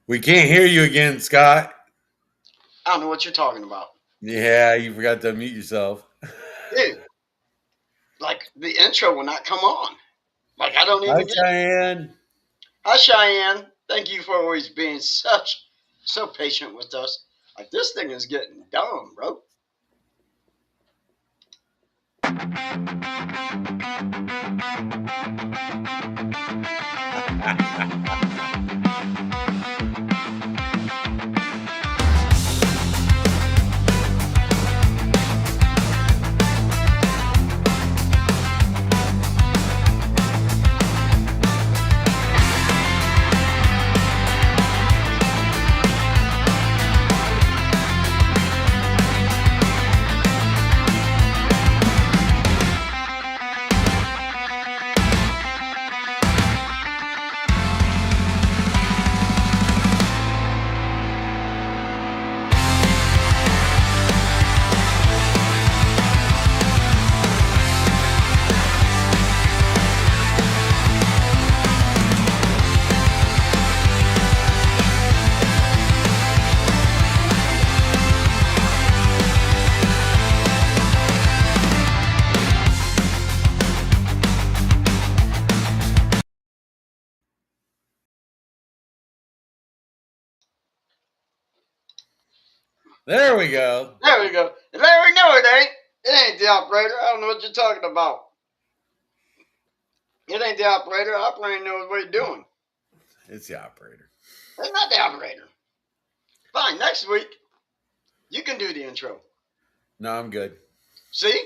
We can't hear you again, Scott. I don't know what you're talking about. Yeah, you forgot to unmute yourself. Dude, like the intro will not come on. Like I don't Hi, even get it. Cheyenne. Hi Cheyenne. Thank you for always being so patient with us. Like this thing is getting dumb, bro. There we go. There we go. Larry, no, it ain't. It ain't the operator. I don't know what you're talking about. It ain't the operator. The operator knows what he's doing. It's the operator. It's not the operator. Fine. Next week, you can do the intro. No, I'm good. See?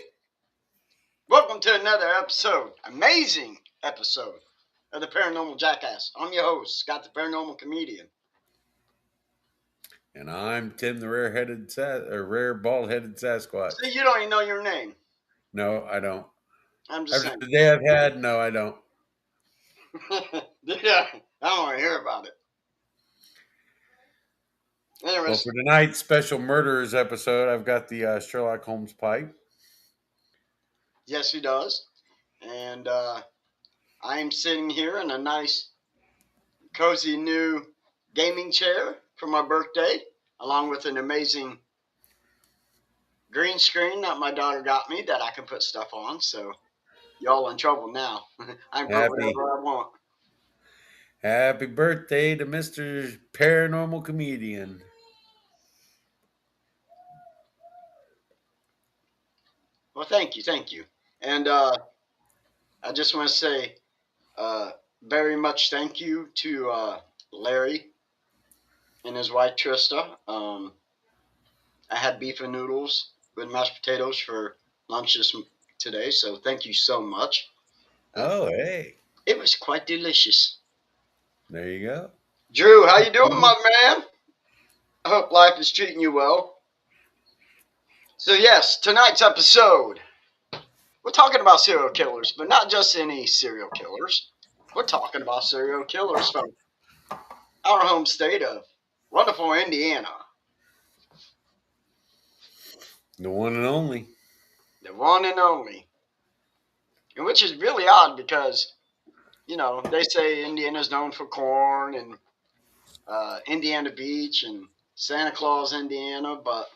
Welcome to another episode. Amazing episode of the Paranormal Jackass. I'm your host, Scott the Paranormal Comedian. And I'm Tim the rare bald-headed Sasquatch. See, you don't even know your name. No, I don't. I'm just After saying. the day I've had, no, I don't. Yeah, I don't want to hear about it. Well, Anyways, for tonight's special murderers episode, I've got the Sherlock Holmes pipe. yes, he does. And I'm sitting here in a nice, cozy new gaming chair for my birthday, along with an amazing green screen that my daughter got me that I can put stuff on. So y'all in trouble now. I can put Happy, whatever I want. happy birthday to Mr. Paranormal Comedian. Well, thank you. And I just want to say uh, very much thank you to Larry and his wife Trista. I had beef and noodles with mashed potatoes for lunch today, so thank you so much. Uh, Oh, hey. it was quite delicious. There you go. Drew, how you doing, my man? I hope life is treating you well. So yes, tonight's episode, we're talking about serial killers, but not just any serial killers. We're talking about serial killers from our home state of wonderful Indiana, The one and only. the one and only. And which is really odd because, they say Indiana's known for corn and Indiana Beach and Santa Claus, Indiana, but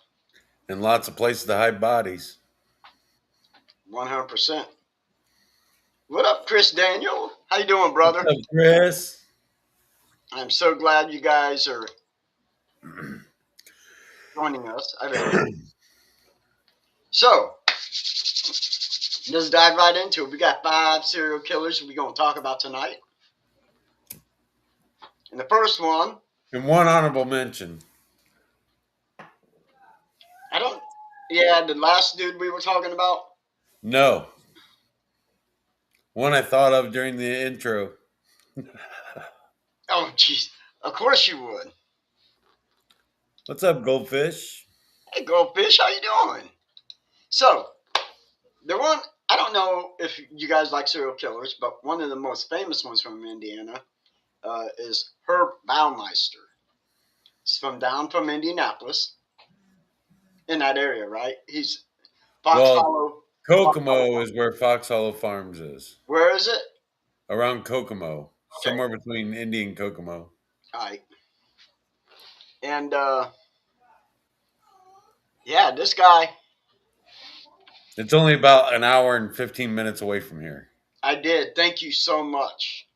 And lots of places to hide bodies. 100%. What up, Chris Daniel? How you doing, What's brother? up, Chris? I'm so glad you guys are joining us. So, let's dive right into it. We got 5 serial killers we're going to talk about tonight. And the first one, And one honorable mention. I don't, yeah, the last dude we were talking about. No. One I thought of during the intro. Oh, jeez. Of course you would. What's up, Goldfish? Hey, Goldfish, how you doing? So, the one, I don't know if you guys like serial killers, but one of the most famous ones from Indiana is Herb Baumeister. He's from Indianapolis, in that area, right? He's Fox Well, Hollow. Fox Hollow Kokomo Farm. is where Fox Hollow Farms is. Where is it? Around Kokomo. Okay, Somewhere between Indy and Kokomo. all right. And yeah, this guy, It's only about an hour and 15 minutes away from here. I did. Thank you so much.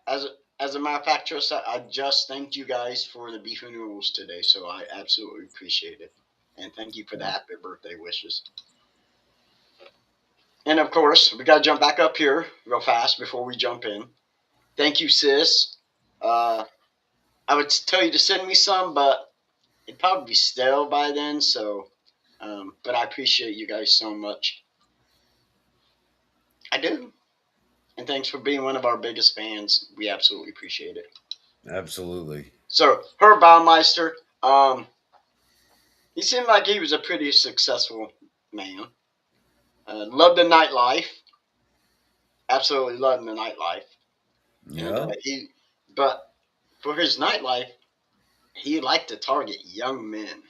As as a matter of fact, Trista, I just thanked you guys for the beef and noodles today, so I absolutely appreciate it. And thank you for the happy birthday wishes. And of course, we got to jump back up here real fast before we jump in. Thank you, sis. Uh, I would tell you to send me some, but it'd probably be stale by then. So, but I appreciate you guys so much. I do. And thanks for being one of our biggest fans. We absolutely appreciate it. Absolutely. So, Herb Baumeister, he seemed like he was a pretty successful man. Loved the nightlife. Absolutely loved the nightlife. And Yeah. but for his nightlife, he liked to target young men.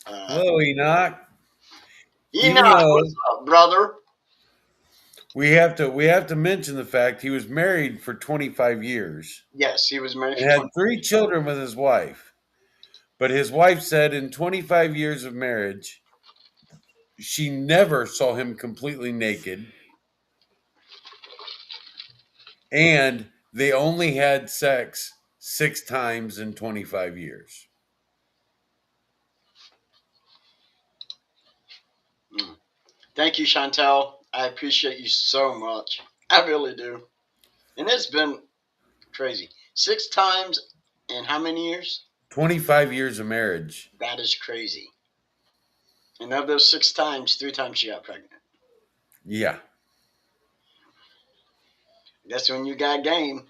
Hello, Enoch. Even Enoch, though what's up, brother? we have to mention the fact he was married for 25 years Yes, he was married for and had 20 three years. children with his wife. But his wife said in 25 years of marriage, she never saw him completely naked, and they only had sex 6 times in 25 years. Mm. Thank you, Chantel. I appreciate you so much. I really do. And it's been crazy. 6 times in how many years? 25 years of marriage. That is crazy. And of those 6 times, 3 times she got pregnant. Yeah. That's when you got game.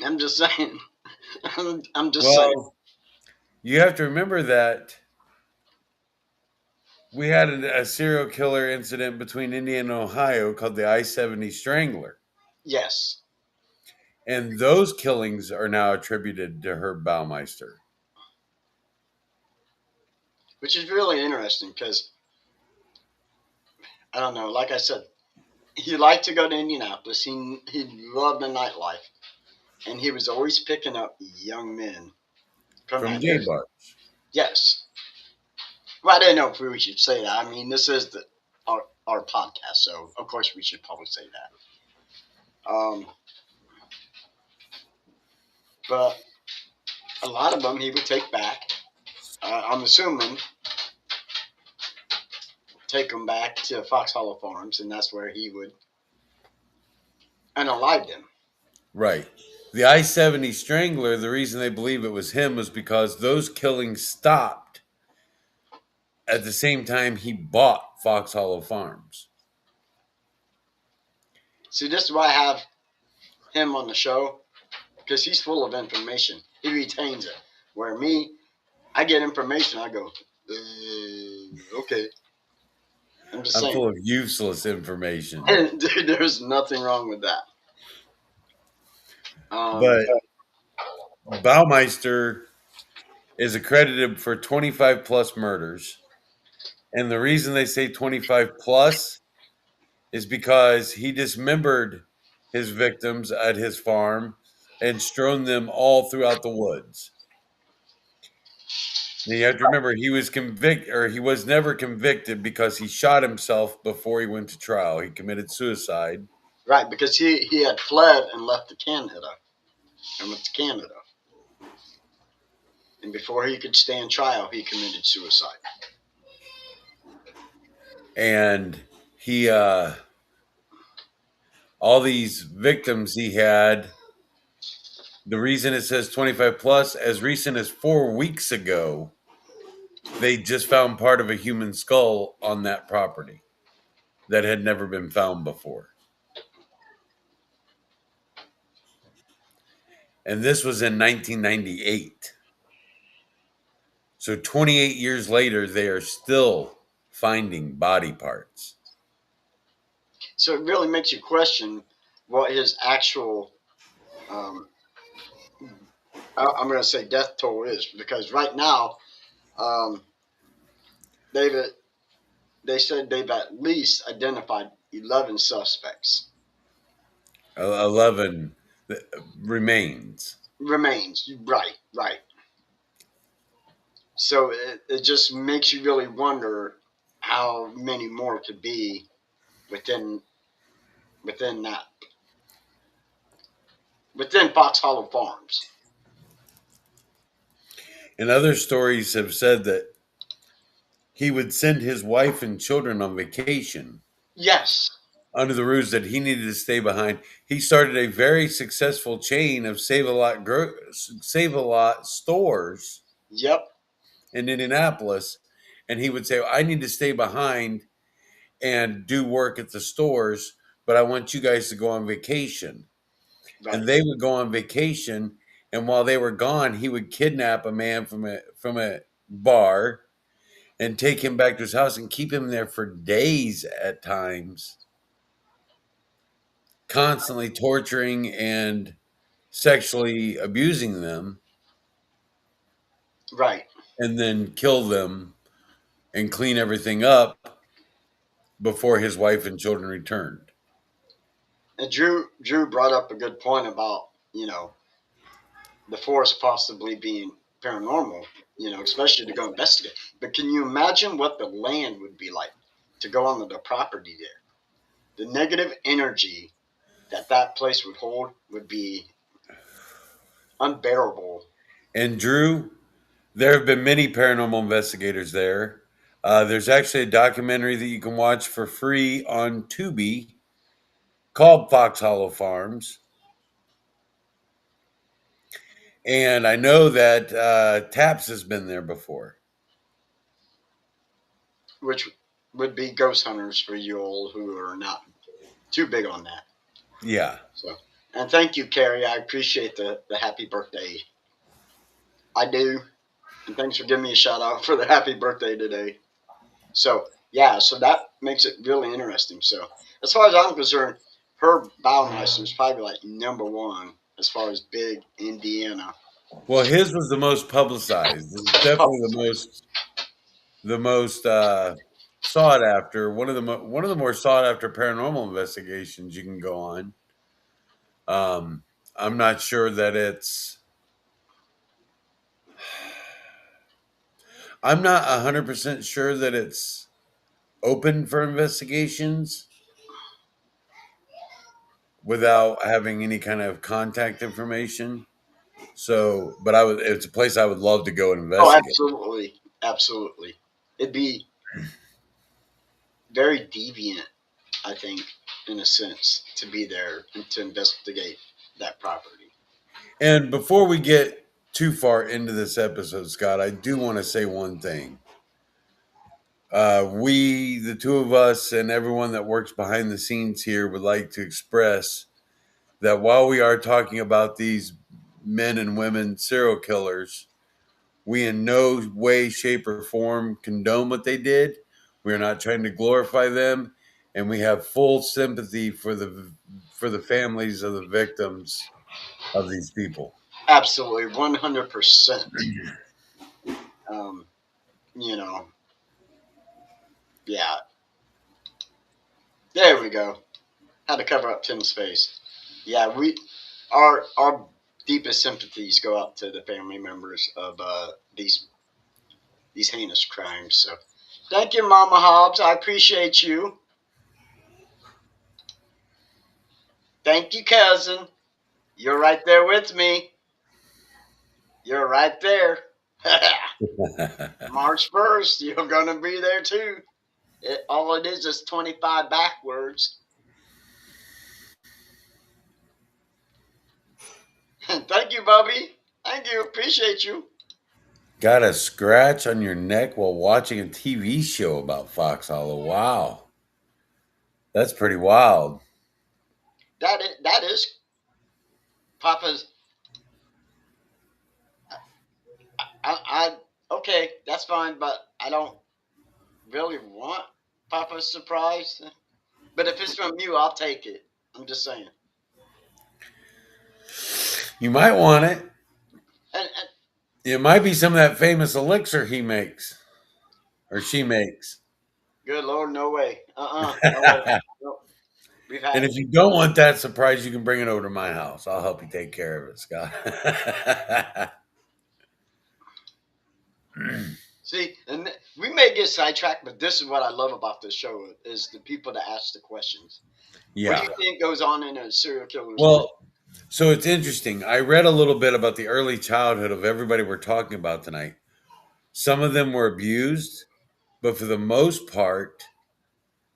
I'm just saying. I'm just saying. Well, you have to remember that we had a serial killer incident between Indiana and Ohio called the I-70 Strangler. Yes. And those killings are now attributed to Herb Baumeister. Which is really interesting because, I don't know, like I said, he liked to go to Indianapolis. He loved the nightlife. And he was always picking up young men from From that gay area. bars. Yes. Well, I didn't know if we should say that. I mean, this is our podcast, so of course we should probably say that. But a lot of them he would take back. I'm assuming take them back to Fox Hollow Farms, and that's where he would unalive them. Right. The I-70 Strangler, the reason they believe it was him was because those killings stopped at the same time he bought Fox Hollow Farms. See, this is why I have him on the show, because he's full of information. He retains it. Where me, I get information, I go, okay. I'm just I'm saying. full of useless information. Dude, there's nothing wrong with that. But Baumeister is accredited for 25 plus murders. And the reason they say 25 plus is because he dismembered his victims at his farm and strewn them all throughout the woods. Now you have to remember he was convicted, or he was never convicted because he shot himself before he went to trial. He committed suicide. Right, because he had fled and left to Canada and went to Canada. And before he could stand trial, he committed suicide. And he all these victims he had, the reason it says 25 plus, as recent as 4 weeks ago, they just found part of a human skull on that property that had never been found before. And this was in 1998. So 28 years later, they are still finding body parts. So it really makes you question what his actual, I'm going to say death toll is, because right now, they said they've at least identified 11 suspects. 11 remains. remains. Right, right. So it just makes you really wonder how many more could be within within that within Fox Hollow Farms. And other stories have said that he would send his wife and children on vacation Yes. under the ruse that he needed to stay behind. He started a very successful chain of Save a Lot stores Yep. in Indianapolis, and he would say, "I need to stay behind and do work at the stores, but I want you guys to go on vacation." Right. And they would go on vacation, and while they were gone, he would kidnap a man from a bar and take him back to his house and keep him there for days at times, constantly torturing and sexually abusing them, Right. and then kill them and clean everything up before his wife and children returned. And Drew brought up a good point about the forest possibly being paranormal. Especially to go investigate. But can you imagine what the land would be like to go onto the property there? The negative energy that place would hold would be unbearable. And Drew, there have been many paranormal investigators there. There's actually a documentary that you can watch for free on Tubi called Fox Hollow Farms. And I know that Taps has been there before. Which would be ghost hunters for you all who are not too big on that. Yeah. So, and thank you, Carrie. I appreciate the happy birthday. I do. And thanks for giving me a shout out for the happy birthday today. So, yeah, so that makes it really interesting. So, as far as I'm concerned, Herb Baumeister is probably like number one as far as big Indiana. Well, his was the most publicized. It was definitely the most sought after. One of the more sought after paranormal investigations you can go on. I'm not sure that it's. I'm not 100% sure that it's open for investigations without having any kind of contact information. So, but it's a place I would love to go and Oh, investigate. absolutely. Absolutely. It'd be very deviant, I think, in a sense, to be there and to investigate that property. And before we get too far into this episode, Scott, I do want to say one thing. We, the two of us, and everyone that works behind the scenes here would like to express that while we are talking about these men and women serial killers, we in no way, shape, or form condone what they did. We are not trying to glorify them, and we have full sympathy for the families of the victims of these people. Absolutely, 100%. Um, you know, yeah. There we go. Had to cover up Tim's face. Yeah, our deepest sympathies go out to the family members of these heinous crimes. So, thank you, Mama Hobbs. I appreciate you. Thank you, cousin. You're right there with me. You're right there. March 1st, you're gonna be there too. All it is 25 backwards. Thank you, Bubby. Thank you. Appreciate you. Got a scratch on your neck while watching a TV show about Fox Hollow. Wow. That's pretty wild. That is Papa's. Okay, that's fine, but I don't really want Papa's surprise. But if it's from you, I'll take it. I'm just saying. You might want it. And It might be some of that famous elixir he makes or she makes. good Lord, no way. No way. No. We've And had if you don't want that surprise, you can bring it over to my house. I'll help you take care of it, Scott. see, and we may get sidetracked, but this is what I love about this show is the people that ask the questions. What do Yeah. you think goes on in a serial killer's brain? Well, so it's interesting. I read a little bit about the early childhood of everybody we're talking about tonight. Some of them were abused, but for the most part,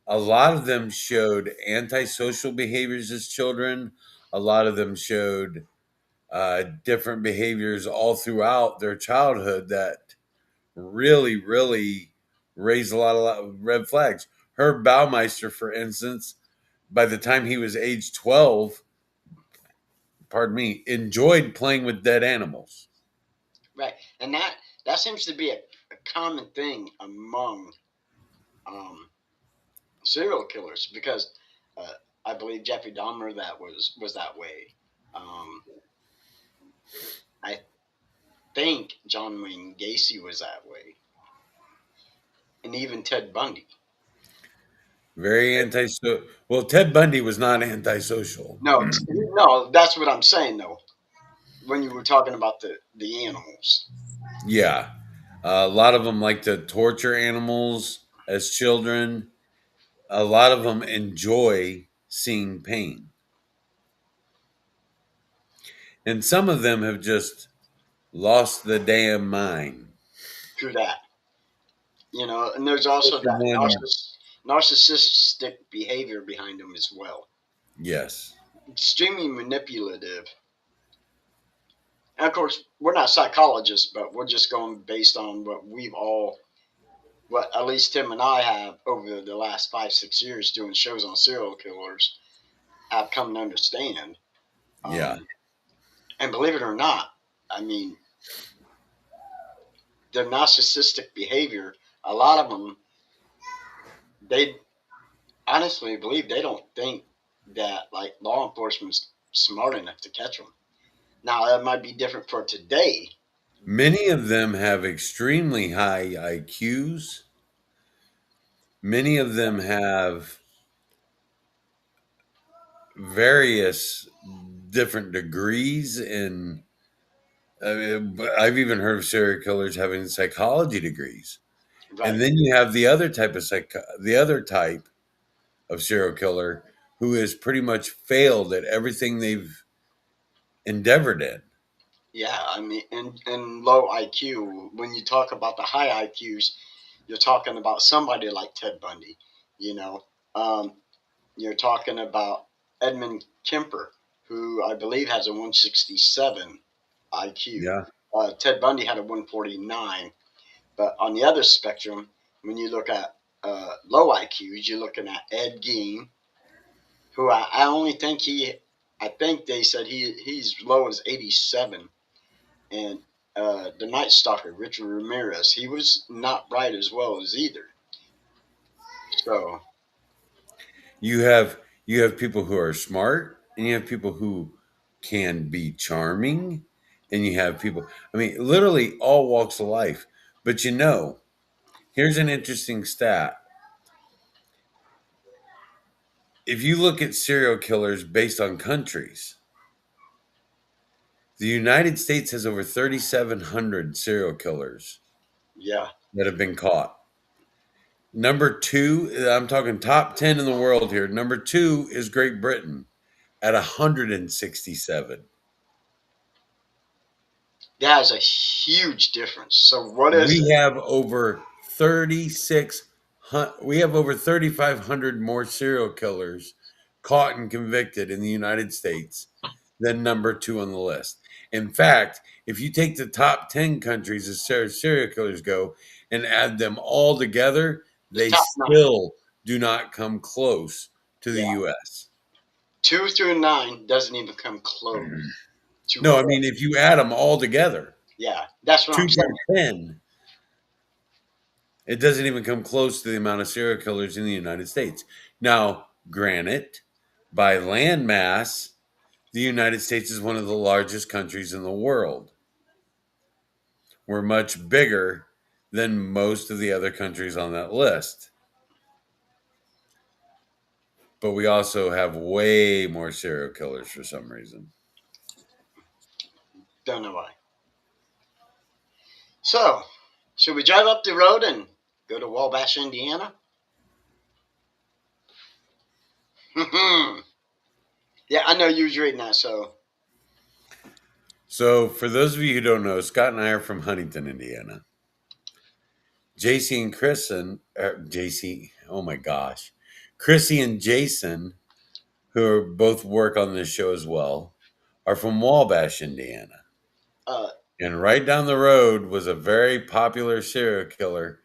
a lot of them showed antisocial behaviors as children. A lot of them showed different behaviors all throughout their childhood that really, really raised a lot of red flags. Herb Baumeister, for instance, by the time he was age 12, pardon me, enjoyed playing with dead animals. Right, and that seems to be a common thing among um, serial killers because uh, I believe Jeffrey Dahmer that was that way. Um, I think John Wayne Gacy was that way, and even Ted Bundy. Very antisocial. Well, Ted Bundy was not antisocial. No, no, that's what I'm saying though. When you were talking about the animals, Yeah. A lot of them like to torture animals as children. A lot of them enjoy seeing pain. And some of them have just lost the damn mind. through that, and there's also Especially that one, narcissistic behavior behind them as well. yes. Extremely manipulative. And of course, we're not psychologists, but we're just going based on what at least Tim and I have over the last 5, 6 years doing shows on serial killers have come to understand. Yeah. Um, and believe it or not, I mean, the narcissistic behavior, a lot of them, they honestly believe they don't think that like law enforcement's smart enough to catch them. Now that might be different for today. Many of them have extremely high IQs. Many of them have various different degrees in. I've even heard of serial killers having psychology degrees, and Right. then you have the other type of serial killer who has pretty much failed at everything they've endeavored in. Yeah, I mean, and low IQ. When you talk about the high IQs, you're talking about somebody like Ted Bundy. You know, um, you're talking about Edmund Kemper, who I believe has a 167 IQ. Yeah, Ted Bundy had a 149. But on the other spectrum, when you look at low IQs, you're looking at Ed Gein, who I only think I think they said he's low as 87, and the Night Stalker, Richard Ramirez, he was not bright as well as either. So you have people who are smart, and you have people who can be charming, and you have people. I mean, literally all walks of life. But here's an interesting stat. If you look at serial killers based on countries, the United States has over 3,700 serial killers yeah, that have been caught. Number two, I'm talking top 10 in the world here. Number two is Great Britain at 167. that is a huge difference. So what is We it? have over 3,600, we have over 3,500 more serial killers caught and convicted in the United States than number two on the list. In fact, if you take the top 10 countries as serial killers go and add them all together, It's they top nine. still do not come close to the Yeah, US. 2 through 9 doesn't even come close to No, what. I mean, if you add them all together, Yeah, that's what two I'm saying. through 10, it doesn't even come close to the amount of serial killers in the United States. Now, granted, by land mass, the United States is one of the largest countries in the world. We're much bigger than most of the other countries on that list. but we also have way more serial killers for some reason. Don't know why. So, should we drive up the road and go to Wabash, Indiana? Yeah, I know you was reading that, so. So, for those of you who don't know, Scott and I are from Huntington, Indiana. JC and Kristen, JC, oh my gosh, Chrissy and Jason, who are both work on this show as well, are from Wabash, Indiana. Uh, And right down the road was a very popular serial killer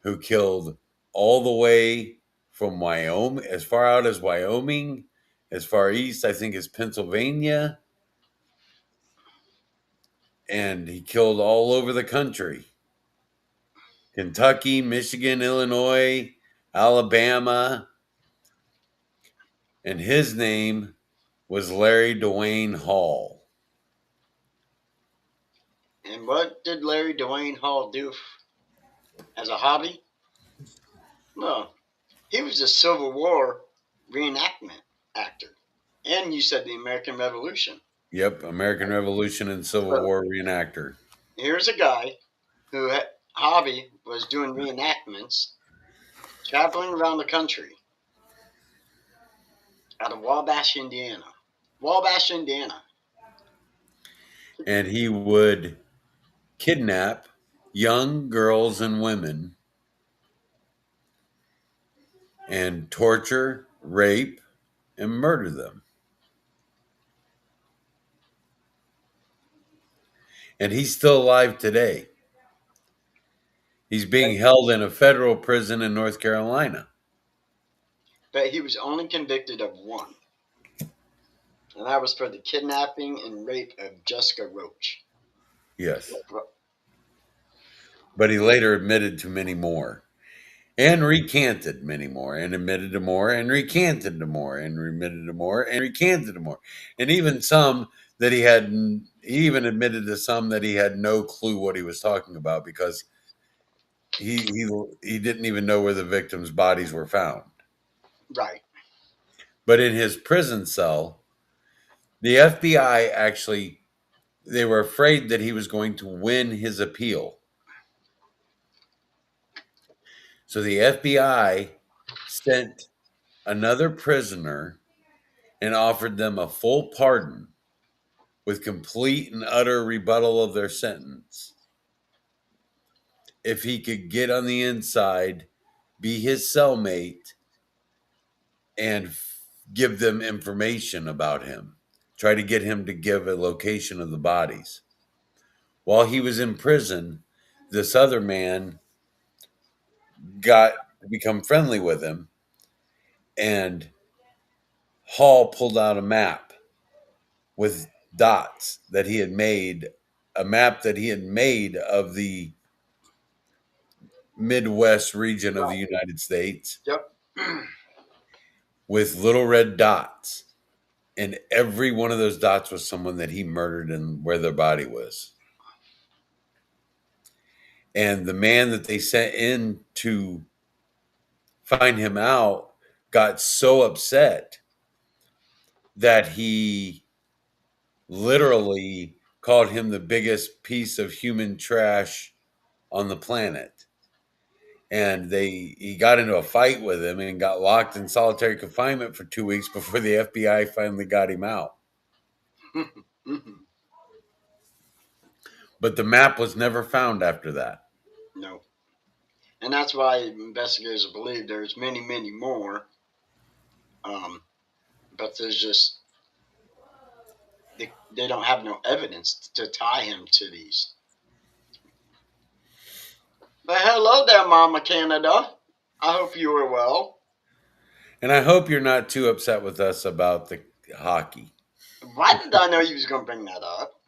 who killed all the way from Wyoming, as far out as Wyoming, as far east, I think, as Pennsylvania. And he killed all over the country. Kentucky, Michigan, Illinois, Alabama. And his name was Larry Dwayne Hall. and what did Larry Dwayne Hall do as a hobby? Well, he was a Civil War reenactment actor. And you said the American Revolution. Yep, American Revolution and Civil War reenactor. Here's a guy who hobby was doing reenactments, traveling around the country out of Wabash, Indiana. Wabash, Indiana. And he would kidnap young girls and women and torture, rape, and murder them. And he's still alive today. He's being held in a federal prison in North Carolina. But he was only convicted of one. And that was for the kidnapping and rape of Jessica Roach. Yes. But he later admitted to many more. And recanted many more, and admitted to more, and recanted to more, and admitted to more, and recanted to more. And even some that he even admitted to some that he had no clue what he was talking about because he didn't even know where the victims' bodies were found. Right. But in his prison cell, the FBI actually, they were afraid that he was going to win his appeal. So the FBI sent another prisoner and offered them a full pardon with complete and utter rebuttal of their sentence if he could get on the inside, be his cellmate, and give them information about him. Try to get him to give a location of the bodies. While he was in prison, this other man got to become friendly with him, and Hall pulled out a map with dots that he had made, a map that he had made of the Midwest region of the United States. Yep. With little red dots. And every one of those dots was someone that he murdered and where their body was. And the man that they sent in to find him out got so upset that he literally called him the biggest piece of human trash on the planet. And he got into a fight with him and got locked in solitary confinement for 2 weeks before the FBI finally got him out. But the map was never found after that. No. And that's why investigators believe there's many, many more. But there's just, they don't have no evidence to tie him to these. But hello there, Mama Canada. I hope you are well. And I hope you're not too upset with us about the hockey. Why did I know you was going to bring that up?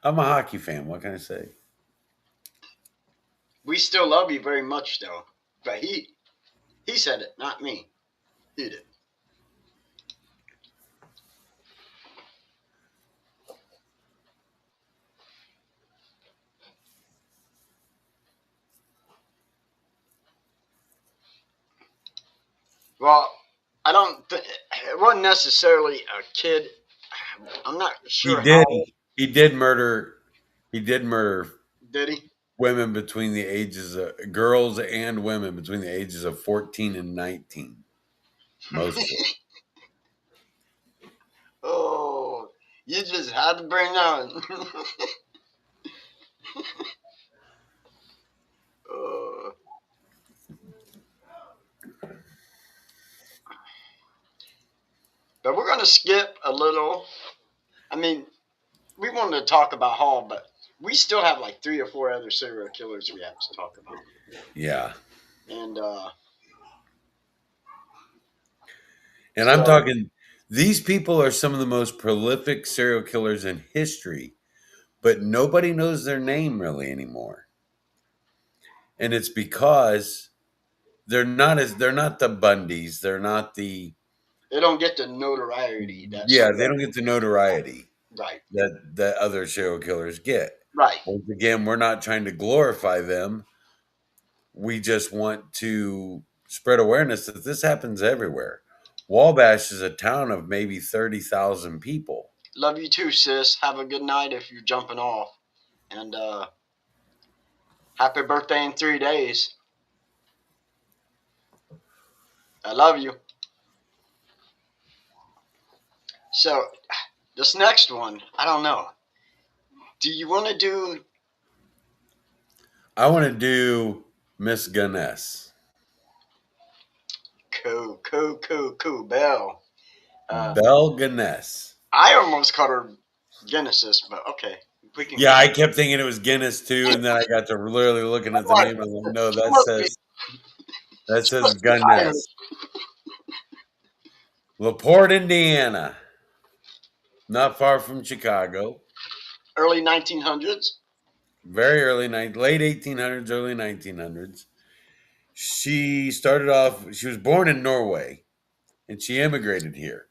I'm a hockey fan. What can I say? We still love you very much, though. But he said it, not me. He did. Well, I don't. It wasn't necessarily a kid. I'm not He sure did. how He did murder. He did murder did he. women between the ages of girls and women between the ages of 14 and 19, mostly. Oh, you just had to bring on. uh, but we're gonna skip a little. I mean, we wanted to talk about Hall, but we still have like 3 or 4 other serial killers we have to talk about. Yeah. And And I'm so talking, these people are some of the most prolific serial killers in history, but nobody knows their name really anymore. And it's because they're not the Bundys, they're not the they don't get the notoriety that yeah, some. they don't get the notoriety Right, that other serial killers get. right. Once again, we're not trying to glorify them. We just want to spread awareness that this happens everywhere. Wabash is a town of maybe 30,000 people. Love you too, sis. Have a good night if you're jumping off. And happy birthday in 3 days. I love you. So, this next one, I don't know. Do you want to do I want to do Miss Gunness. cool, Bell? Belle Gunness. I almost called her Genesis, but okay. We can Yeah, I kept thinking it was Guinness too, and then I got to literally looking at the like, name. I'm like, no, she must be, that she says must be Irish. Gunness. LaPorte, Indiana, not far from Chicago. Early 1900s. Very early late 1800s, early 1900s. She started off. She was born in Norway, and she immigrated here.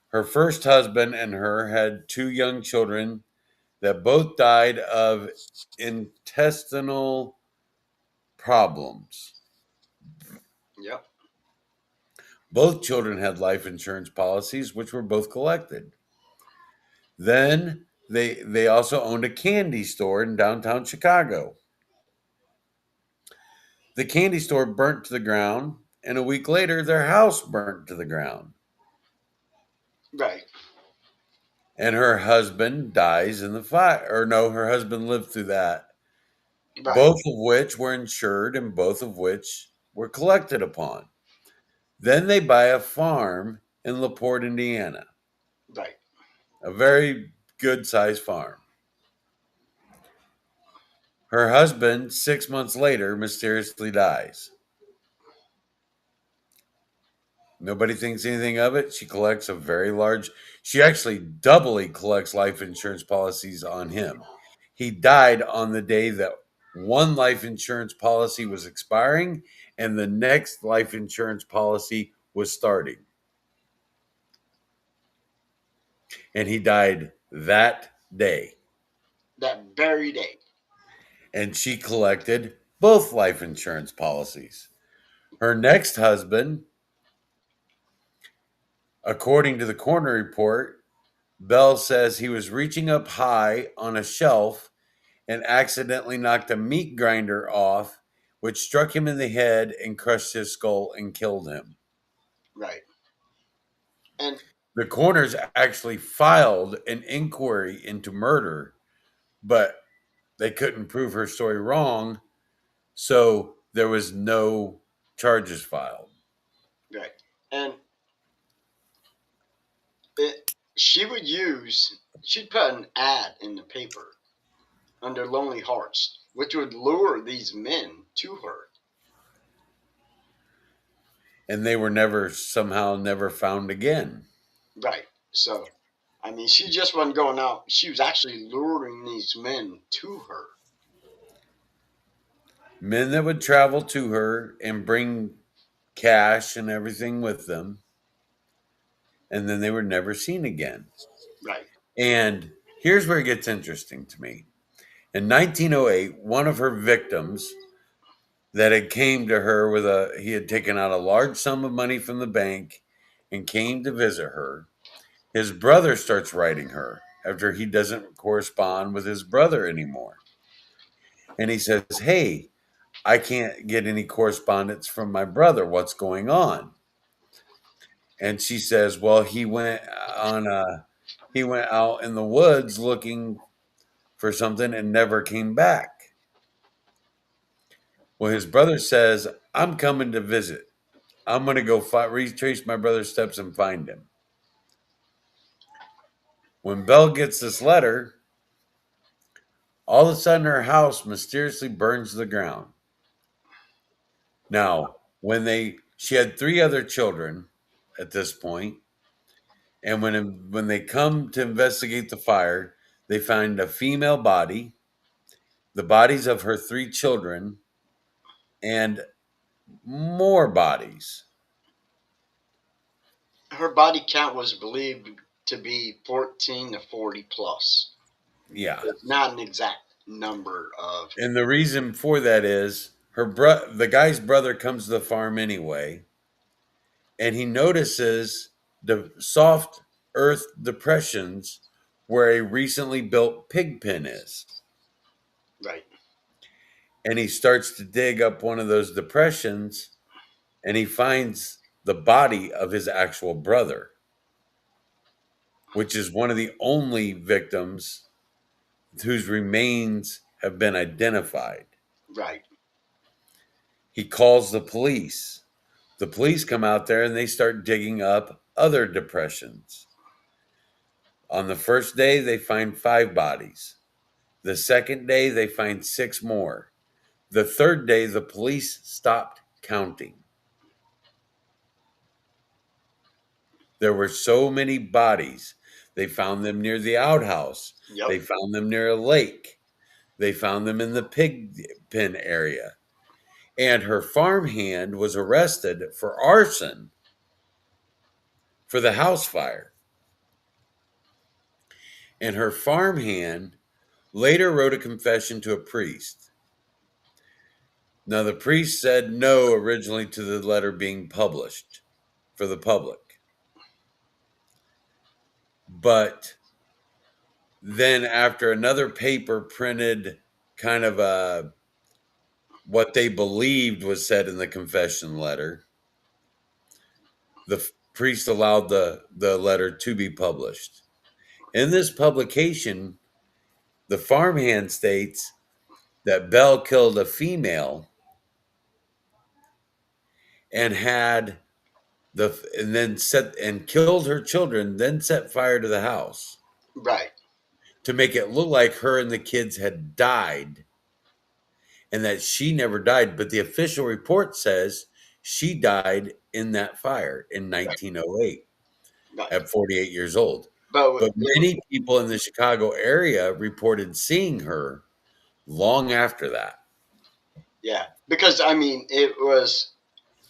Her first husband and her had 2 young children that both died of intestinal problems. Yep. Both children had life insurance policies, which were both collected. Then they also owned a candy store in downtown Chicago. The candy store burnt to the ground, and a week later, their house burnt to the ground. Right. And her husband dies in the fire. Or no, her husband lived through that. Right. Both of which were insured and both of which were collected upon. Then they buy a farm in LaPorte, Indiana, Right. a very good sized farm. Her husband, 6 months later, mysteriously dies. Nobody thinks anything of it. She actually doubly collects life insurance policies on him. He died on the day that one life insurance policy was expiring and the next life insurance policy was starting. And he died that day. That very day. And she collected both life insurance policies. Her next husband, according to the coroner report, Bell says he was reaching up high on a shelf and accidentally knocked a meat grinder off, which struck him in the head and crushed his skull and killed him. Right. And The coroners actually filed an inquiry into murder, but they couldn't prove her story wrong, so there was no charges filed. right. And it she'd put an ad in the paper under Lonely Hearts, which would lure these men to her. And they were never found again. Right. So, I mean, she just wasn't going out. She was actually luring these men to her. Men that would travel to her and bring cash and everything with them, and then they were never seen again. Right. And here's where it gets interesting to me. In 1908, one of her victims, that had came to her he had taken out a large sum of money from the bank and came to visit her. His brother starts writing her after he doesn't correspond with his brother anymore. And he says, "Hey, I can't get any correspondence from my brother. What's going on?" And she says, "Well, he went out in the woods looking for something and never came back." Well, his brother says, "I'm coming to visit. I'm going to go retrace my brother's steps and find him." When Belle gets this letter, all of a sudden her house mysteriously burns to the ground. Now, she had three other children at this point, and when they come to investigate the fire, they find a female body, the bodies of her three children, and more bodies. Her body count was believed to be 14 to 40 plus. Yeah. It's not an exact number of. And the reason for that is the guy's brother comes to the farm anyway, and he notices the soft earth depressions where a recently built pig pen is. Right. And he starts to dig up one of those depressions, and he finds the body of his actual brother, which is one of the only victims whose remains have been identified. Right. He calls the police. The police come out there and they start digging up other depressions. On the first day, they find 5 bodies. The second day, they find 6 more. The third day, the police stopped counting. There were so many bodies. They found them near the outhouse. Yep. They found them near a lake. They found them in the pig pen area. And her farmhand was arrested for arson for the house fire. And her farmhand later wrote a confession to a priest. Now, the priest said no originally to the letter being published for the public. But then after another paper printed kind of what they believed was said in the confession letter, the priest allowed the letter to be published. In this publication, the farmhand states that Belle killed a female and killed her children, then set fire to the house. Right. To make it look like her and the kids had died and that she never died. But the official report says she died in that fire in 1908 Right. at 48 years old. But But many people in the Chicago area reported seeing her long after that. yeah, because I mean, it was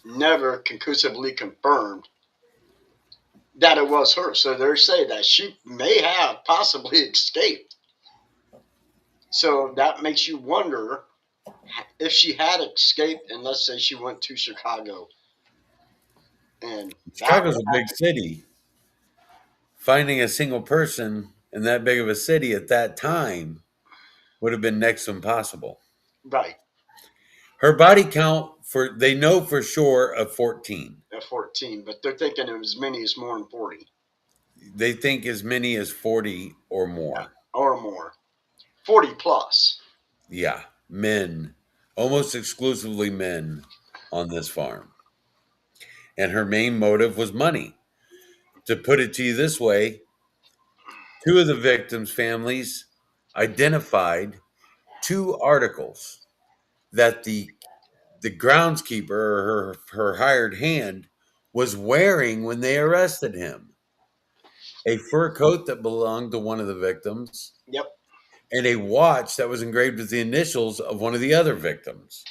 never conclusively confirmed that it was her. So they say that she may have possibly escaped. So that makes you wonder if she had escaped, and let's say she went to Chicago. And Chicago's a big city. Finding a single person in that big of a city at that time would have been next to impossible. Right. Her body count they know for sure of 14. At 14, but they're thinking of as many as more than 40. They think as many as 40 or more. Yeah, or more. 40 plus. Yeah, men, almost exclusively men on this farm. And her main motive was money. To put it to you this way, 2 of the victims' families identified 2 articles that the groundskeeper or her hired hand was wearing when they arrested him. A fur coat that belonged to one of the victims. Yep. And a watch that was engraved with the initials of one of the other victims.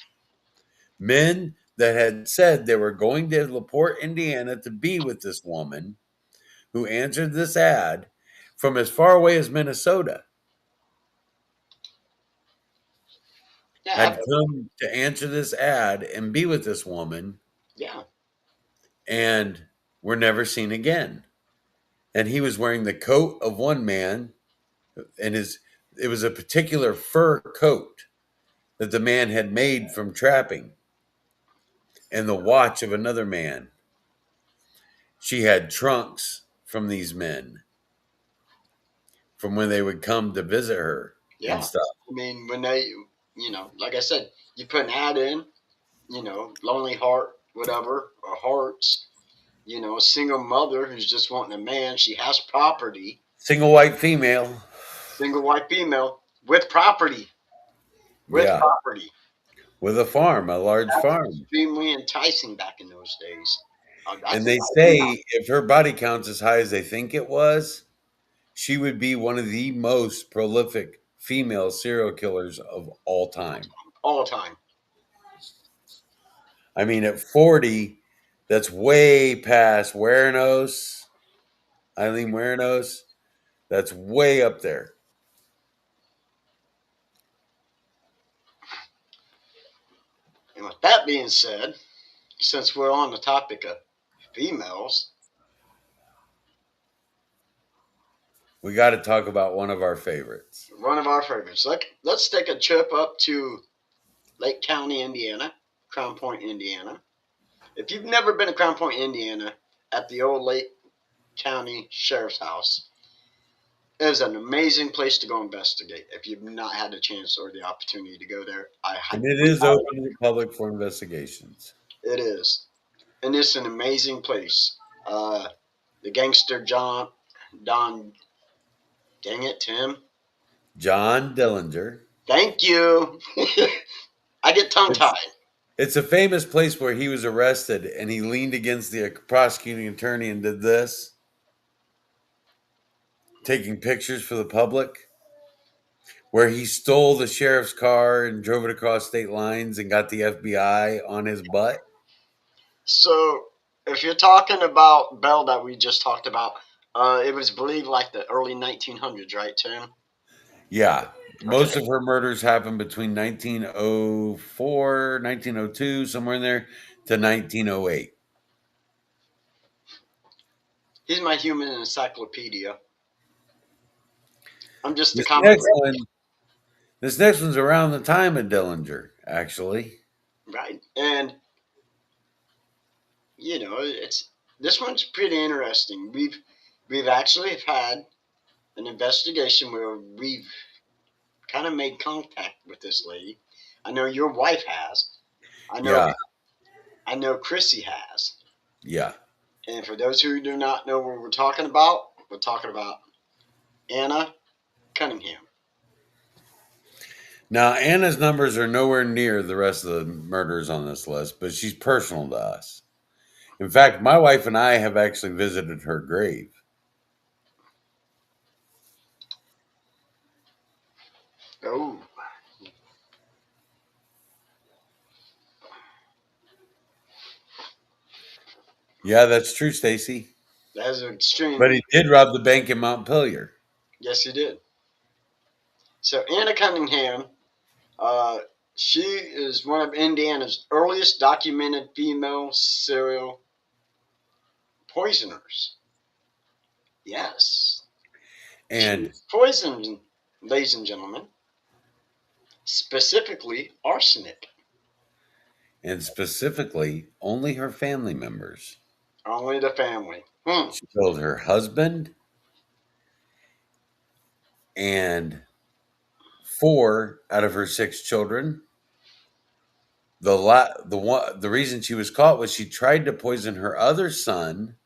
Men that had said they were going to LaPorte, Indiana to be with this woman who answered this ad from as far away as Minnesota. Yeah, had come to answer this ad and be with this woman yeah. and were never seen again. And he was wearing the coat of one man, and it was a particular fur coat that the man had made from trapping, and the watch of another man. She had trunks from these men from when they would come to visit her and Yeah. stuff. I mean, when they, like I said, you put an ad in, lonely heart, whatever, or hearts, a single mother who's just wanting a man. She has property, Single white female. single white female with property, with Yeah. property. With a farm, a large That's farm. extremely enticing back in those days. That's And they enticing now. say if her body count's as high as they think it was, she would be one of the most prolific female serial killers of all time. All the time. I mean, at 40, that's way past Weranos, Eileen Weranos. That's way up there. And with that being said, since we're on the topic of females, We got to talk about one of our favorites. one of our favorites. Let's take a trip up to Lake County, Indiana, Crown Point, Indiana. If you've never been to Crown Point, Indiana, at the old Lake County Sheriff's House, it is an amazing place to go investigate. If you've not had the chance or the opportunity to go there, And it is open to the public for investigations. It is, and it's an amazing place. The gangster Don, dang it, Tim. John Dillinger. Thank you. I get tongue tied. It's a famous place where he was arrested and he leaned against the prosecuting attorney and did this, taking pictures for the public, where he stole the sheriff's car and drove it across state lines and got the FBI on his butt. So, if you're talking about Bell that we just talked about, it was believed like the early 1900s, right, Tim? Yeah. Most of her murders happened between 1904, 1902, somewhere in there, to 1908. He's my human encyclopedia. I'm just a This common next one, this next one's around the time of Dillinger, actually. right, and it's this one's pretty interesting. We've actually had an investigation where we've kind of made contact with this lady. I know your wife has. I know. Yeah. I know Chrissy has. Yeah. And for those who do not know what we're talking about Anna Cunningham. Now, Anna's numbers are nowhere near the rest of the murders on this list, but she's personal to us. In fact, my wife and I have actually visited her grave. Oh. Yeah, that's true, Stacy. That is extreme. But he did rob the bank in Montpelier. Yes, he did. So Anna Cunningham, she is one of Indiana's earliest documented female serial poisoners. Yes. And she poisoned, ladies and gentlemen, specifically arsenic. And specifically, only her family members. Only the family. She killed her husband and 4 out of her 6 children. The reason she was caught was she tried to poison her other son,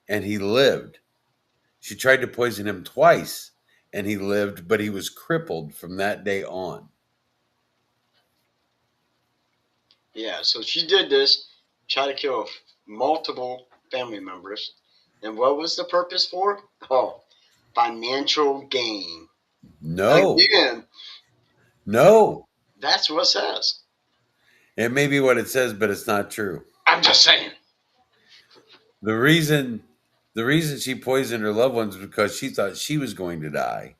and he lived. She tried to poison him twice, and he lived, but he was crippled from that day on. Yeah, so she did this, try to kill multiple family members. And what was the purpose for? Oh, financial gain. No. Again, No. that's what it says. It may be what it says, but it's not true. I'm just saying. The reason she poisoned her loved ones was because she thought she was going to die.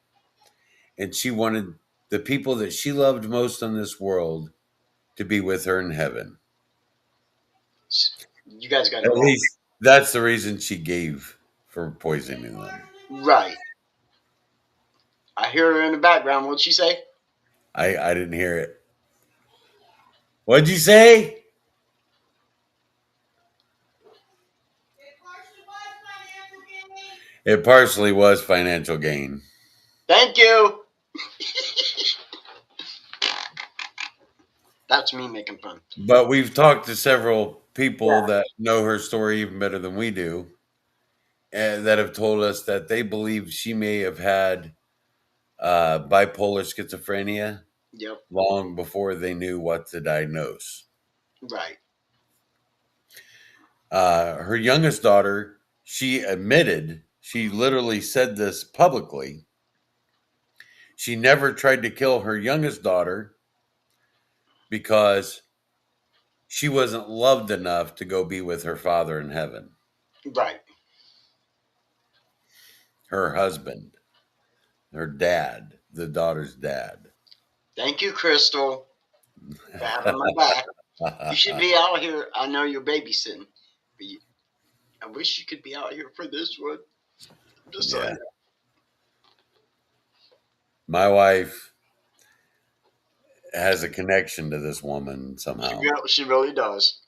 And she wanted the people that she loved most on this world to be with her in heaven. You guys got At it wrong. least that's the reason she gave for poisoning them. Right. I hear her in the background. What'd she say? I didn't hear it. What'd you say? It partially was financial gain. Thank you. That's me making fun. But we've talked to several people Yeah. that know her story even better than we do, and that have told us that they believe she may have had bipolar schizophrenia Yep. long before they knew what to diagnose. Right. Her youngest daughter, she admitted, she literally said this publicly. She never tried to kill her youngest daughter because she wasn't loved enough to go be with her father in heaven, Right. her husband, her dad, the daughter's dad. Thank you, Crystal, for having my back. You should be out here. I know you're babysitting, but I wish you could be out here for this one. Just Yeah. saying. My wife has a connection to this woman somehow. She really does.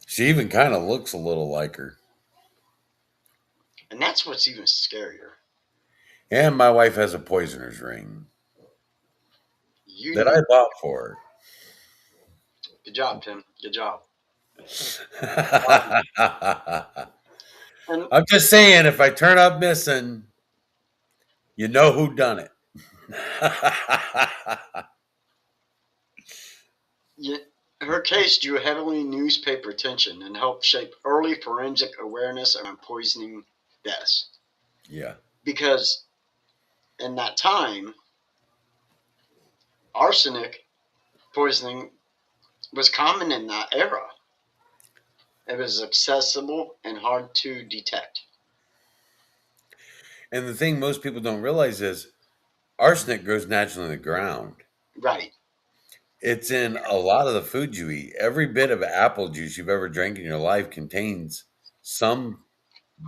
She even kind of looks a little like her. And that's what's even scarier. And my wife has a poisoner's ring You that need, I bought for good job, Tim. Good job. her. And I'm just saying, if I turn up missing, you know who done it. her case drew heavily newspaper attention and helped shape early forensic awareness around poisoning deaths. Yeah. Because in that time, arsenic poisoning was common in that era. It was accessible and hard to detect. And the thing most people don't realize is arsenic grows naturally in the ground. Right. It's in a lot of the food you eat. Every bit of apple juice you've ever drank in your life contains some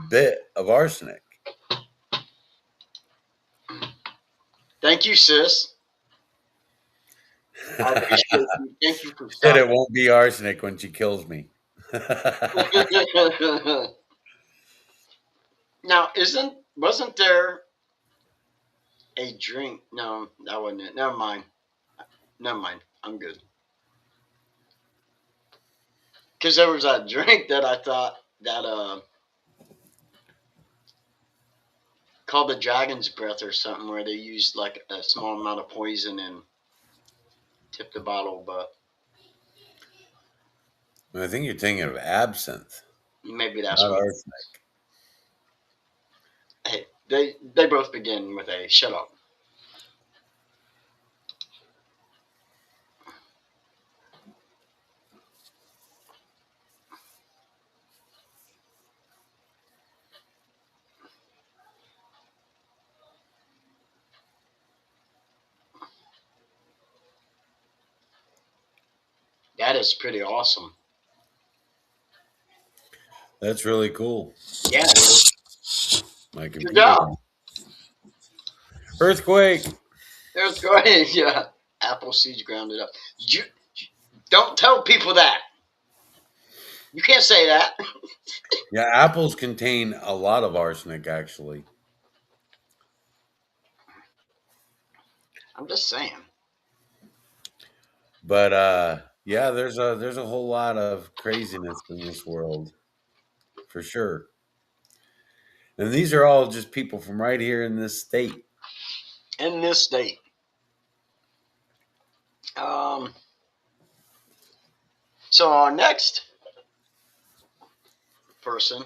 bit of arsenic. Thank you, sis. I appreciate you. Thank you for Said stopping. it won't be arsenic when she kills me. Now, wasn't there a drink? No, that wasn't it. Never mind. Never mind. I'm good. Because there was a drink that I thought that called the Dragon's Breath or something, where they used like a small amount of poison and tipped the bottle, but I think you're thinking of absinthe, maybe that's not what. arsenic. Hey, they both begin with a shut up. That is pretty awesome. That's really cool. Yeah, it is. My Good computer. job. Earthquake. There's great. Yeah, apple seeds grounded up. Don't tell people that. You can't say that. Yeah, apples contain a lot of arsenic, actually. I'm just saying. But yeah, there's a whole lot of craziness in this world, for sure. And these are all just people from right here in this state. In this state. Um. So our next person,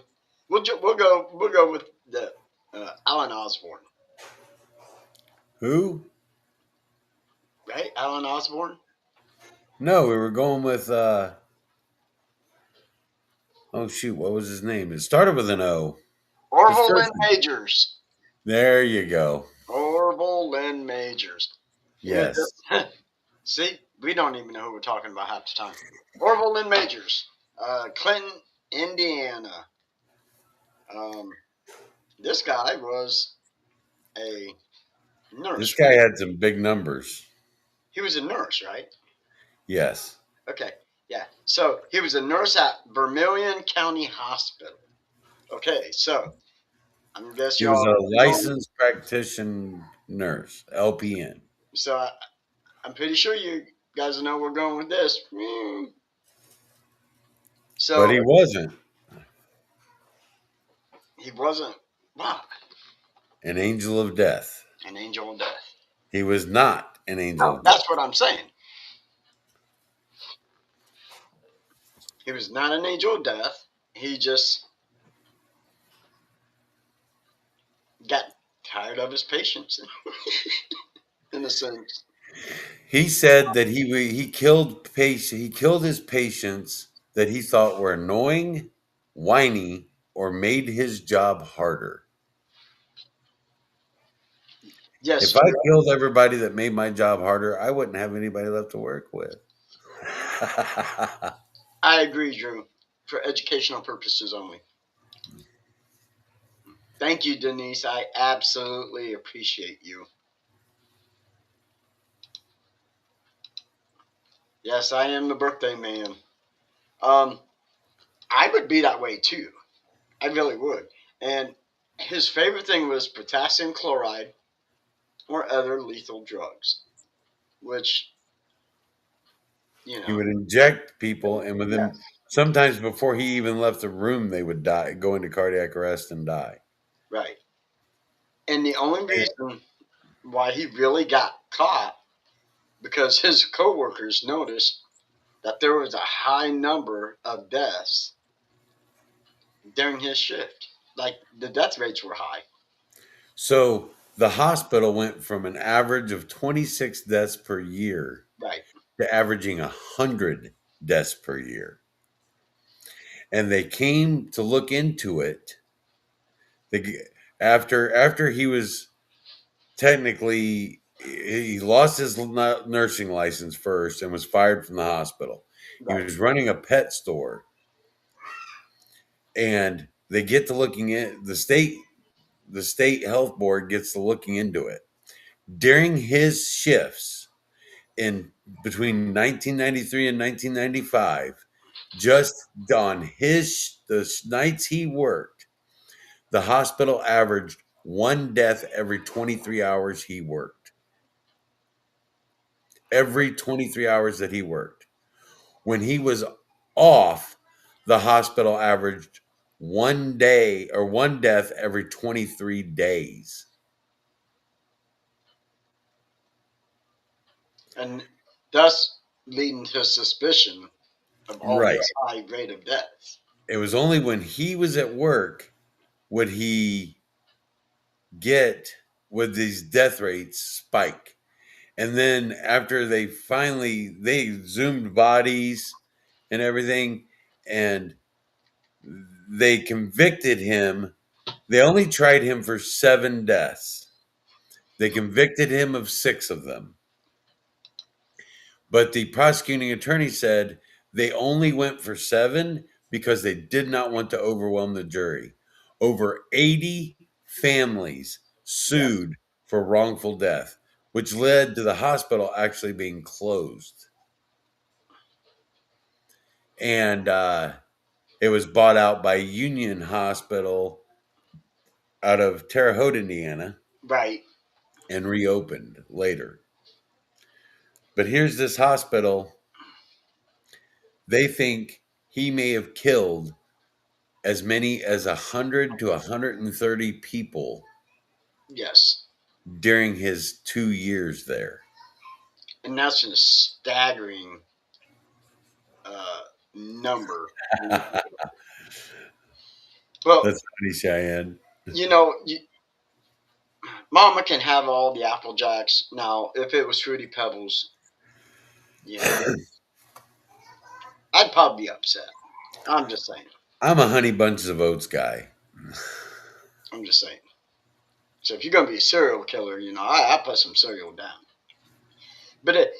we'll go with the Alan Osborne, Who? right? Alan Osborne. No, we were going with oh shoot, what was his name? It started with an O. His Orville first and Majors. There you go. Orville Lynn Majors. Yeah, Yes. see, we don't even know who we're talking about half the time. Orville Lynn Majors, Clinton, Indiana. Um, this guy was a This nurse, guy right? had some big numbers. He was a nurse, right? Yes. Okay, yeah. So he was a nurse at Vermilion County Hospital. Okay, so I guess He was y'all a know. licensed practitioner nurse, LPN. So I'm pretty sure you guys know where we're going with this. But So he wasn't he wasn't, wow, an angel of death. an angel of death. He was not an angel No, of death. that's what I'm saying. He was not an angel of death. He just got tired of his patients, in a sense. He said that he killed his patients that he thought were annoying, whiny, or made his job harder. Yes, If I killed everybody that made my job harder, I wouldn't have anybody left to work with. I agree, Drew, for educational purposes only. Thank you, Denise. I absolutely appreciate you. Yes, I am the birthday man. Um, I would be that way too. I really would. And his favorite thing was potassium chloride or other lethal drugs, which, you He know, would inject people, and within yes, sometimes before he even left the room, they would die, go into cardiac arrest and die. right. And the only reason why he really got caught because his coworkers noticed that there was a high number of deaths during his shift. Like the death rates were high. So the hospital went from an average of 26 deaths per year Right. to averaging 100 deaths per year. And they came to look into it. After he was technically he lost his nursing license first and was fired from the hospital. He Right. was running a pet store, and they get to looking at the state health board gets to looking into it during his shifts in between 1993 and 1995. Just on the nights he worked, the hospital averaged one death every 23 hours he worked. Every 23 hours that he worked. When he was off, the hospital averaged one day or one death every 23 days. And thus leading to suspicion of all Right. this high rate of deaths. It was only when he was at work would he get would these death rates spike. And then after they zoomed bodies and everything, and they convicted him. They only tried him for 7 deaths. They convicted him of 6 of them. But the prosecuting attorney said they only went for 7 because they did not want to overwhelm the jury. Over 80 families Yes. sued for wrongful death, which led to the hospital actually being closed. And it was bought out by Union Hospital out of Terre Haute, Indiana, Right. and reopened later. But here's this hospital. They think he may have killed as many as 100 to 130 people Yes. during his 2 years there. And that's a staggering uh, number. Well, That's funny, Cheyenne. you know, Mama can have all the Apple Jacks. Now, if it was Fruity Pebbles, you know, I'd probably be upset. I'm just saying. I'm a Honey Bunches of Oats guy. I'm just saying. So if you're gonna be a serial killer, I put some serial down. But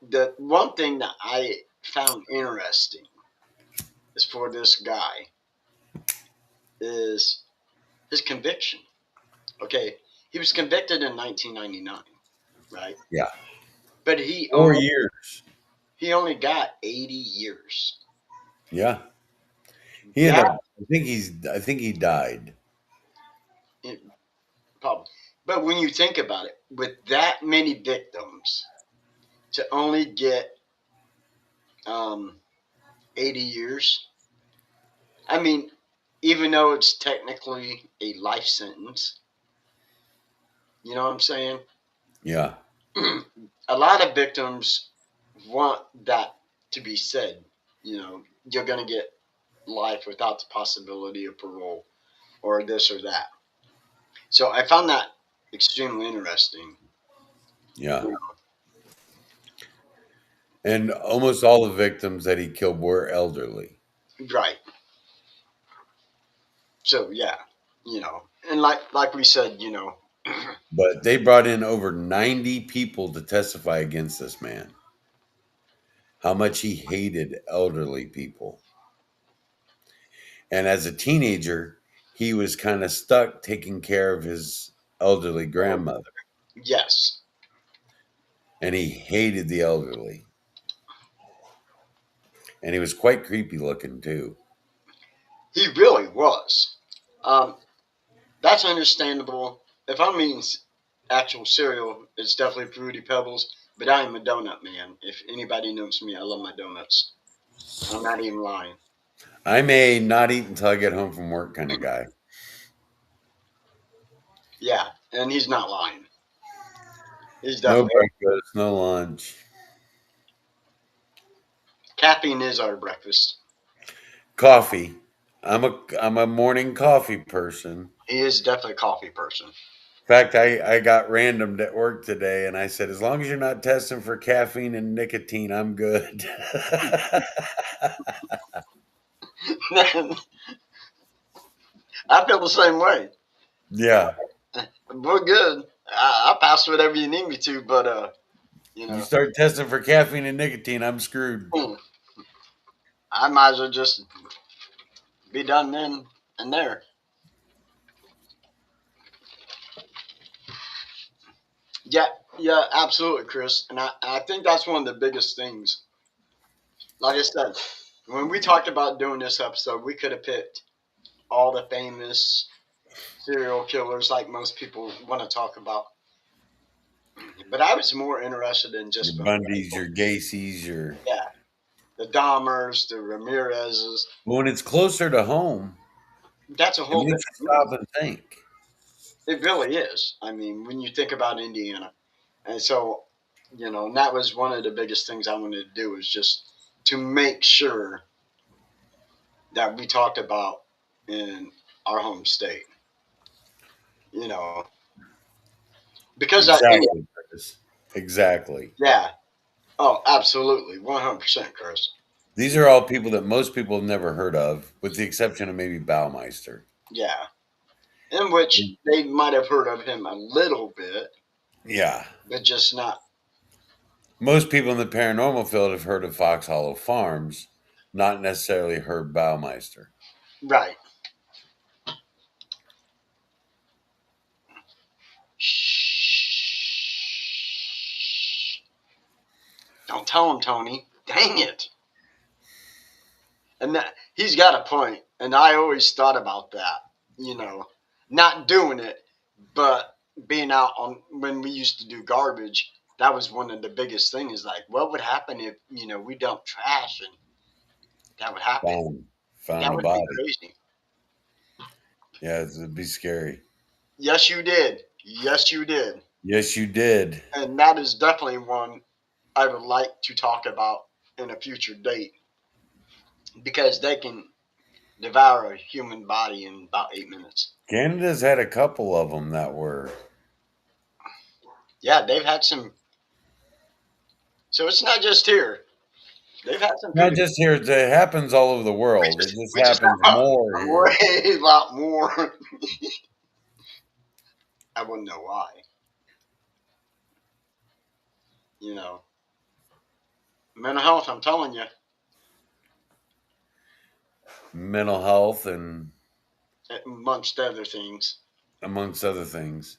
the one thing that I found interesting is for this guy is his conviction. Okay, he was convicted in 1999, right? Yeah. But 4 years. he only got 80 years. Yeah. He ended That up, I think he died. problem. But when you think about it, with that many victims, to only get um, 80 years, I mean, even though it's technically a life sentence, you know what I'm saying? Yeah. A lot of victims want that to be said. You're going to get life without the possibility of parole or this or that. So I found that extremely interesting. Yeah. And almost all the victims that he killed were elderly. Right. So yeah, and like we said, But they brought in over 90 people to testify against this man. How much he hated elderly people. And as a teenager, he was kind of stuck taking care of his elderly grandmother. yes, And he hated the elderly. And he was quite creepy looking too. he really was. Um, that's understandable. If I'm eating actual cereal, it's definitely Fruity Pebbles. But I am a donut man. If anybody knows me, I love my donuts. I'm not even lying. I'm a not eat until I get home from work kind of guy. Yeah, and he's not lying. He's No definitely breakfast, no lunch. caffeine is our breakfast. Coffee. I'm a morning coffee person. He is definitely a coffee person. In fact, I got randomed at work today and I said, as long as you're not testing for caffeine and nicotine, I'm good. I feel the same way. Yeah. We're good. I'll pass whatever you need me to, but you You know, start testing for caffeine and nicotine, I'm screwed. I might as well just be done then and there. Yeah, yeah, absolutely, Chris. And I think that's one of the biggest things. Like I said, when we talked about doing this episode, we could have picked all the famous serial killers like most people want to talk about. But I was more interested in Your just Bundys, your Gacy's, your. yeah, the Dahmers, the Ramirez's. But when it's closer to home, That's a it whole makes you different. stop and think. It really is. I mean, when you think about Indiana, and so and that was one of the biggest things I wanted to do was just to make sure that we talked about in our home state. You know, because Exactly, Chris. Exactly. yeah, oh, absolutely, 100%, Chris. These are all people that most people have never heard of, with the exception of maybe Baumeister. Yeah, in which they might have heard of him a little bit, Yeah. but just not Most people in the paranormal field have heard of Fox Hollow Farms, not necessarily Herb Baumeister. right. Shh. Don't tell him, Tony. Dang it. And that he's got a point, and I always thought about that. Not doing it, but being out on when we used to do garbage. That was one of the biggest things. Like, what would happen if we dump trash and that would happen? Found That a would be body. crazy. Yeah, it'd be scary. Yes, you did. Yes, you did. Yes, you did. And that is definitely one I would like to talk about in a future date because they can devour a human body in about 8 minutes. Canada's had a couple of them that were. Yeah, they've had some. So it's not just here. They've had some Not pretty. just here, it happens all over the world. It just We just happens have more a here. way lot more. I wouldn't know why. You know, mental health. I'm telling you, Mental health and amongst other things. amongst other things.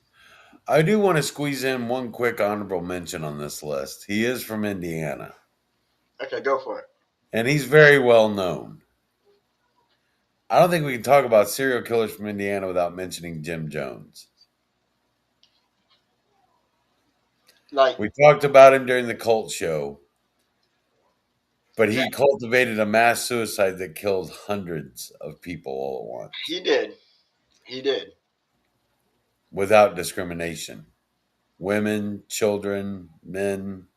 I do want to squeeze in one quick honorable mention on this list. He is from Indiana, Okay, go for it. and he's very well known. I don't think we can talk about serial killers from Indiana without mentioning Jim Jones. Like, We talked about him during the cult show, but yeah, he cultivated a mass suicide that killed hundreds of people all at once he did. He did. without discrimination. Women, children, men,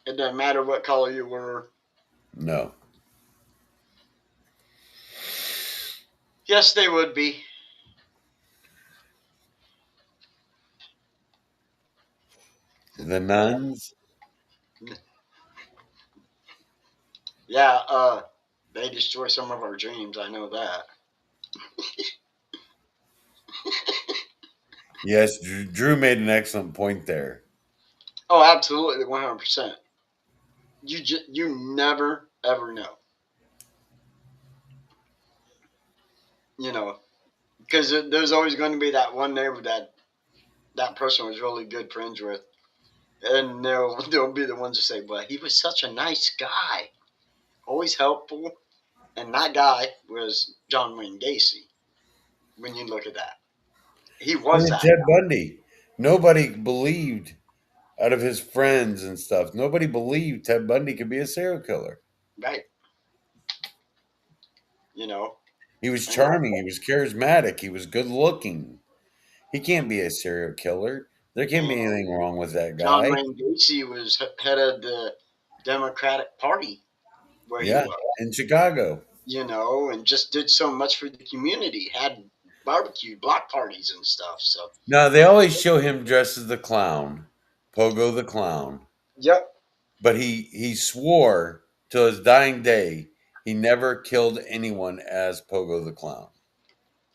It doesn't matter what color you were. no. Yes, they would be. The nuns, Yeah, they destroy some of our dreams. I know that. yes, Drew made an excellent point there. Oh, absolutely, 100%. You never ever know. You know, because there's always going to be that one neighbor that person was really good friends with, and they'll be the ones to say, "Well, he was such a nice guy, always helpful," and that guy was John Wayne Gacy. When you look at that, he And was then that Ted Bundy. Nobody believed out of his friends and stuff. Nobody believed Ted Bundy could be a serial killer. guy, right? You know, He was and charming. He was charismatic. He was good looking. He can't be a serial killer. There can't be and anything wrong with that John guy. Wayne Gacy was head of the Democratic Party where he Yeah, was. in Chicago. You know, and just did so much for the community. Had barbecue, block parties, and stuff. So, Now they always show him dressed as the clown, Pogo the clown, yep. but he swore till his dying day he never killed anyone as Pogo the clown.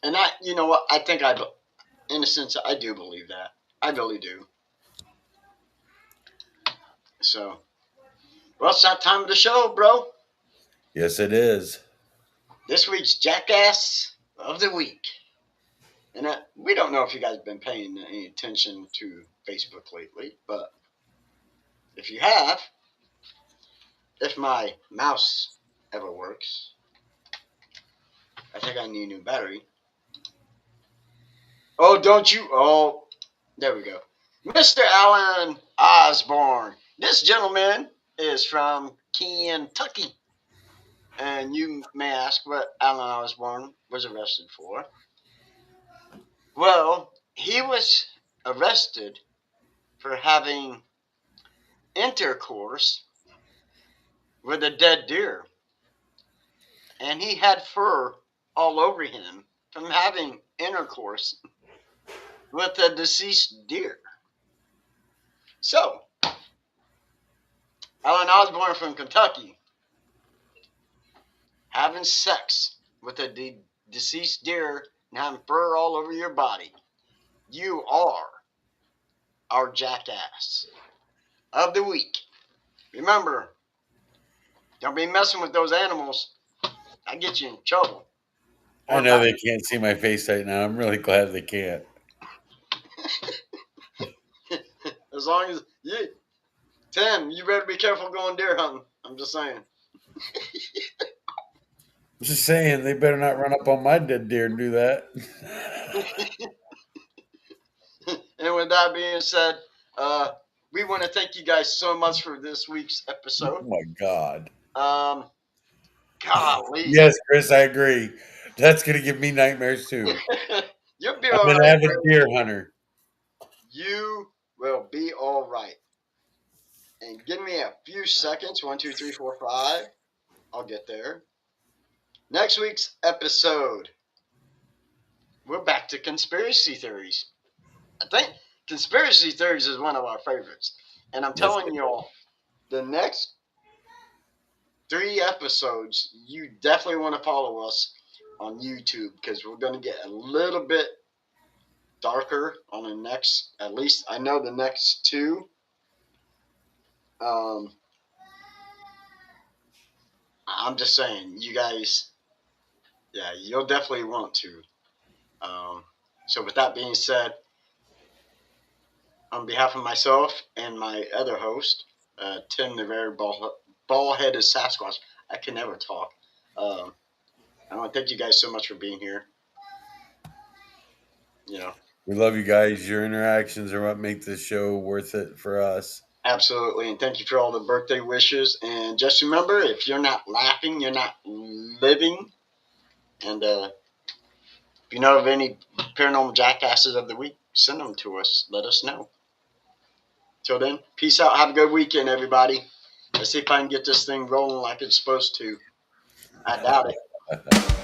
And you know what? I think in a sense, I do believe that. I really do. So, well, it's that time of the show, bro. Yes, it is. This week's Jackass of the Week. And we don't know if you guys have been paying any attention to Facebook lately, but if you have, if my mouse ever works, I think I need a new battery. Oh, don't you? Oh, there we go. Mr. Alan Osborne. This gentleman is from Kentucky. And you may ask what Alan Osborne was arrested for. Well, he was arrested for having intercourse with a dead deer. And he had fur all over him from having intercourse with a deceased deer. So, Alan Osborne from Kentucky having sex with a deceased deer and having fur all over your body. You are our jackass of the week. Remember, don't be messing with those animals. I get you in trouble. I Or know back. they can't see my face right now. I'm really glad they can't. As long as you, Tim, you better be careful going deer hunting. I'm just saying. I'm just saying they better not run up on my dead deer and do that. And with that being said, we want to thank you guys so much for this week's Oh episode. my god. Um, golly. Yes, Chris, I agree. That's gonna give me nightmares too. You'll be I'm all an right, avid bro. deer hunter. You will be all right. And give me a few seconds. 1, 2, 3, 4, 5. I'll get there. Next week's episode, we're back to conspiracy theories. I think conspiracy theories is one of our favorites. And I'm Yes. telling you all, the next 3 episodes, you definitely want to follow us on YouTube because we're going to get a little bit darker on the next. At least I know the next two. I'm just saying, you guys, yeah, you'll definitely want to. So with that being said, on behalf of myself and my other host, Tim the very ball-headed Sasquatch, I can never talk. I want to thank you guys so much for being here. You know, We love you guys. Your interactions are what make this show worth it for us. absolutely, and thank you for all the birthday wishes. And just remember, if you're not laughing, you're not living. And if you know of any paranormal jackasses of the week, send them to us. Let us know. Till then, peace out. Have a good weekend, everybody. Let's see if I can get this thing rolling like it's supposed to. I doubt it.